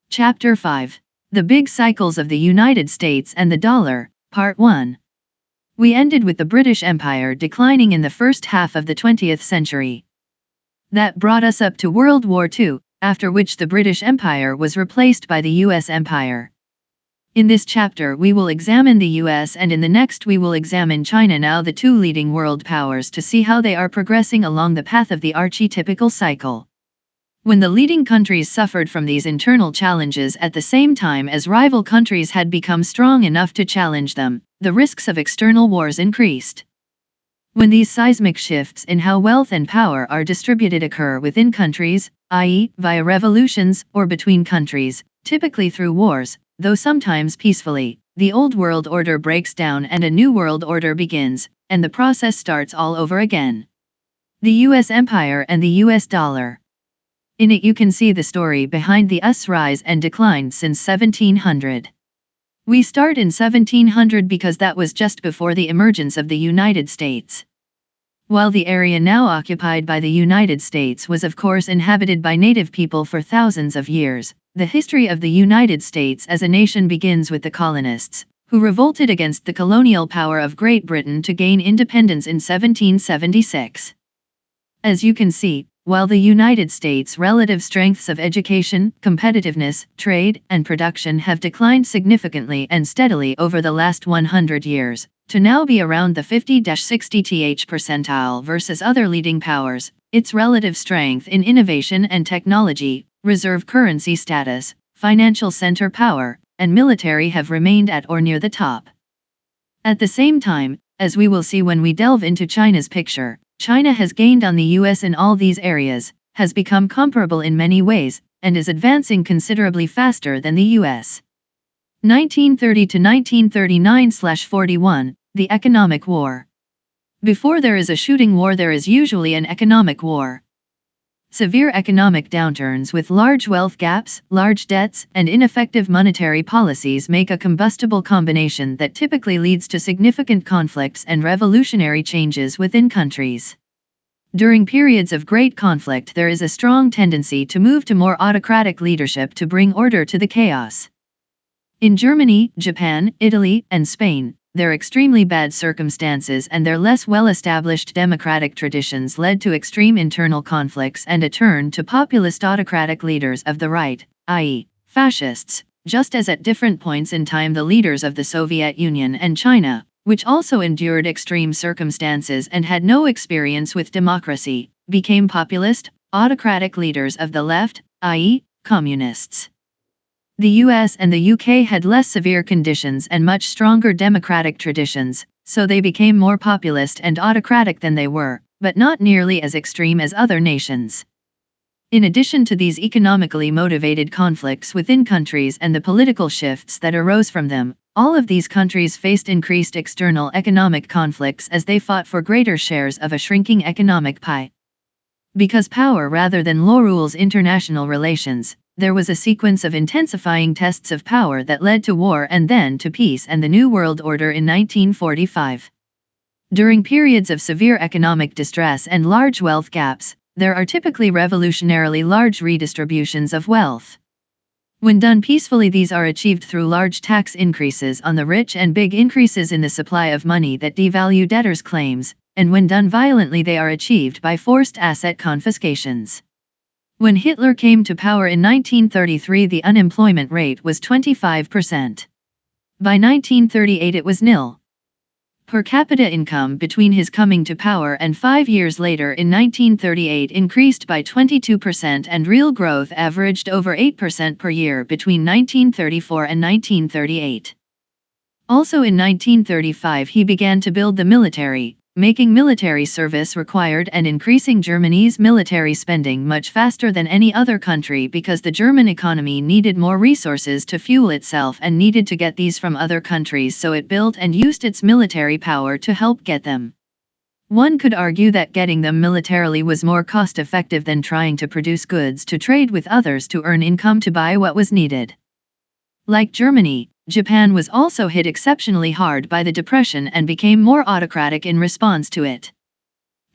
Chapter 5. The Big Cycles of the United States and the Dollar, Part 1. We ended with the British Empire declining in the first half of the 20th century. That brought us up to World War II, after which the British Empire was replaced by the US Empire. In this chapter we will examine the US, and in the next we will examine China, now the two leading world powers, to see how they are progressing along the path of the archetypical cycle. When the leading countries suffered from these internal challenges at the same time as rival countries had become strong enough to challenge them, the risks of external wars increased. When these seismic shifts in how wealth and power are distributed occur within countries, i.e., via revolutions, or between countries, typically through wars, though sometimes peacefully, the old world order breaks down and a new world order begins, and the process starts all over again. The US Empire and the US dollar. In it you can see the story behind the US rise and decline since 1700. We start in 1700 because that was just before the emergence of the United States. While the area now occupied by the United States was of course inhabited by native people for thousands of years, the history of the United States as a nation begins with the colonists, who revolted against the colonial power of Great Britain to gain independence in 1776. As you can see, while the United States' relative strengths of education, competitiveness, trade, and production have declined significantly and steadily over the last 100 years, to now be around the 50-60th percentile versus other leading powers, its relative strength in innovation and technology, reserve currency status, financial center power, and military have remained at or near the top. At the same time, as we will see when we delve into China's picture, China has gained on the US in all these areas, has become comparable in many ways, and is advancing considerably faster than the US. 1930 to 1939/41, the Economic War. Before there is a shooting war, there is usually an economic war. Severe economic downturns with large wealth gaps, large debts, and ineffective monetary policies make a combustible combination that typically leads to significant conflicts and revolutionary changes within countries. During periods of great conflict, there is a strong tendency to move to more autocratic leadership to bring order to the chaos. In Germany, Japan, Italy, and Spain, their extremely bad circumstances and their less well-established democratic traditions led to extreme internal conflicts and a turn to populist autocratic leaders of the right, i.e., fascists, just as at different points in time the leaders of the Soviet Union and China, which also endured extreme circumstances and had no experience with democracy, became populist, autocratic leaders of the left, i.e., communists. The US and the UK had less severe conditions and much stronger democratic traditions, so they became more populist and autocratic than they were, but not nearly as extreme as other nations. In addition to these economically motivated conflicts within countries and the political shifts that arose from them, all of these countries faced increased external economic conflicts as they fought for greater shares of a shrinking economic pie. Because power rather than law rules international relations, there was a sequence of intensifying tests of power that led to war and then to peace and the New World Order in 1945. During periods of severe economic distress and large wealth gaps, there are typically revolutionarily large redistributions of wealth. When done peacefully, these are achieved through large tax increases on the rich and big increases in the supply of money that devalue debtors' claims, and when done violently they are achieved by forced asset confiscations. When Hitler came to power in 1933, the unemployment rate was 25%. By 1938 it was nil. Per capita income between his coming to power and 5 years later in 1938 increased by 22%, and real growth averaged over 8% per year between 1934 and 1938. Also in 1935 he began to build the military, making military service required and increasing Germany's military spending much faster than any other country because the German economy needed more resources to fuel itself and needed to get these from other countries, so it built and used its military power to help get them. One could argue that getting them militarily was more cost-effective than trying to produce goods to trade with others to earn income to buy what was needed. Like Germany, Japan was also hit exceptionally hard by the Depression and became more autocratic in response to it.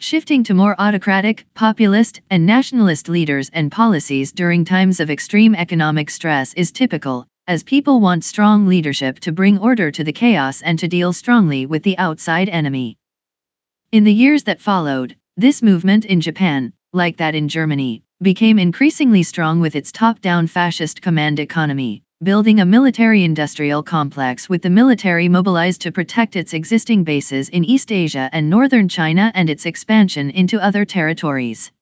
Shifting to more autocratic, populist, and nationalist leaders and policies during times of extreme economic stress is typical, as people want strong leadership to bring order to the chaos and to deal strongly with the outside enemy. In the years that followed, this movement in Japan, like that in Germany, became increasingly strong with its top-down fascist command economy, building a military-industrial complex with the military mobilized to protect its existing bases in East Asia and northern China and its expansion into other territories.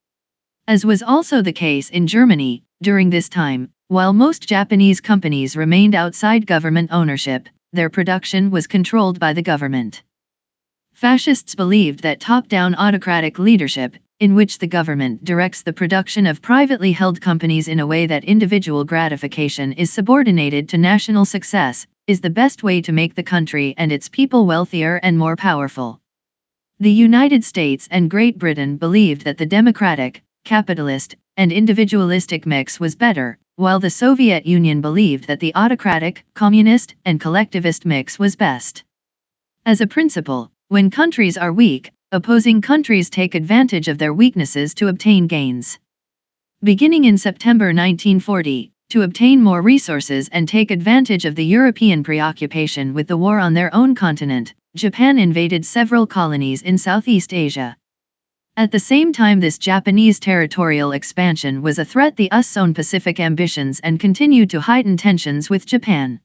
As was also the case in Germany, during this time, while most Japanese companies remained outside government ownership, their production was controlled by the government. Fascists believed that top-down autocratic leadership, in which the government directs the production of privately held companies in a way that individual gratification is subordinated to national success, is the best way to make the country and its people wealthier and more powerful. The United States and Great Britain believed that the democratic, capitalist, and individualistic mix was better, while the Soviet Union believed that the autocratic, communist, and collectivist mix was best. As a principle, when countries are weak, opposing countries take advantage of their weaknesses to obtain gains. Beginning in September 1940, to obtain more resources and take advantage of the European preoccupation with the war on their own continent, Japan invaded several colonies in Southeast Asia. At the same time, this Japanese territorial expansion was a threat to the US's own Pacific ambitions and continued to heighten tensions with Japan.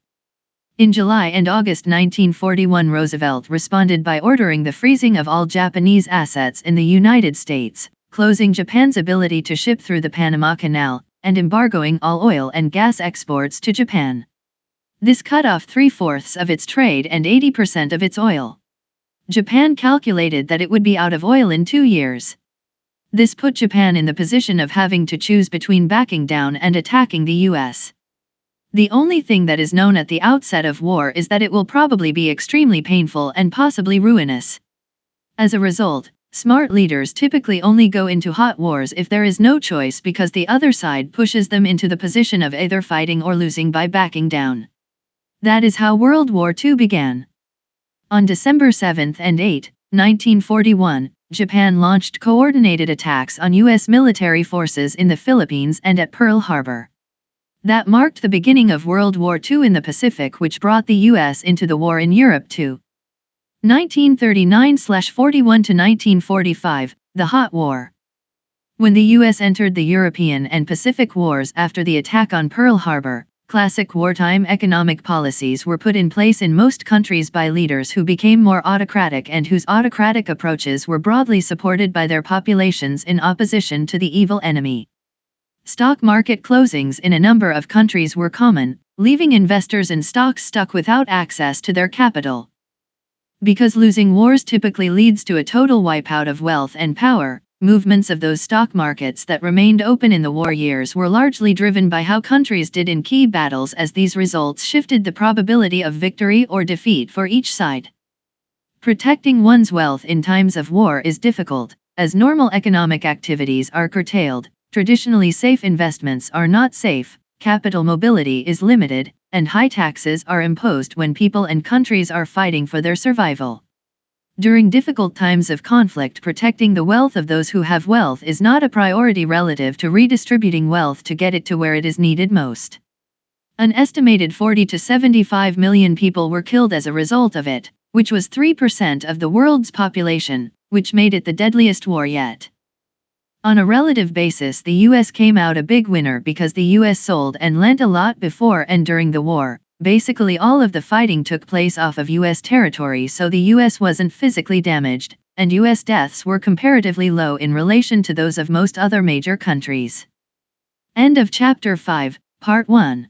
In July and August 1941, Roosevelt responded by ordering the freezing of all Japanese assets in the United States, closing Japan's ability to ship through the Panama Canal, and embargoing all oil and gas exports to Japan. This cut off 3/4 of its trade and 80% of its oil. Japan calculated that it would be out of oil in 2 years. This put Japan in the position of having to choose between backing down and attacking the U.S. The only thing that is known at the outset of war is that it will probably be extremely painful and possibly ruinous. As a result, smart leaders typically only go into hot wars if there is no choice because the other side pushes them into the position of either fighting or losing by backing down. That is how World War II began. On December 7 and 8, 1941, Japan launched coordinated attacks on U.S. military forces in the Philippines and at Pearl Harbor. That marked the beginning of World War II in the Pacific, which brought the U.S. into the war in Europe too. 1939-41 to 1945, the Hot War. When the U.S. entered the European and Pacific Wars after the attack on Pearl Harbor, classic wartime economic policies were put in place in most countries by leaders who became more autocratic and whose autocratic approaches were broadly supported by their populations in opposition to the evil enemy. Stock market closings in a number of countries were common, leaving investors in stocks stuck without access to their capital. Because losing wars typically leads to a total wipeout of wealth and power, movements of those stock markets that remained open in the war years were largely driven by how countries did in key battles, as these results shifted the probability of victory or defeat for each side. Protecting one's wealth in times of war is difficult, as normal economic activities are curtailed. Traditionally safe investments are not safe, capital mobility is limited, and high taxes are imposed when people and countries are fighting for their survival. During difficult times of conflict, protecting the wealth of those who have wealth is not a priority relative to redistributing wealth to get it to where it is needed most. An estimated 40 to 75 million people were killed as a result of it, which was 3% of the world's population, which made it the deadliest war yet. On a relative basis, the U.S. came out a big winner because the U.S. sold and lent a lot before and during the war. Basically all of the fighting took place off of U.S. territory, so the U.S. wasn't physically damaged, and U.S. deaths were comparatively low in relation to those of most other major countries. End of Chapter 5, Part 1.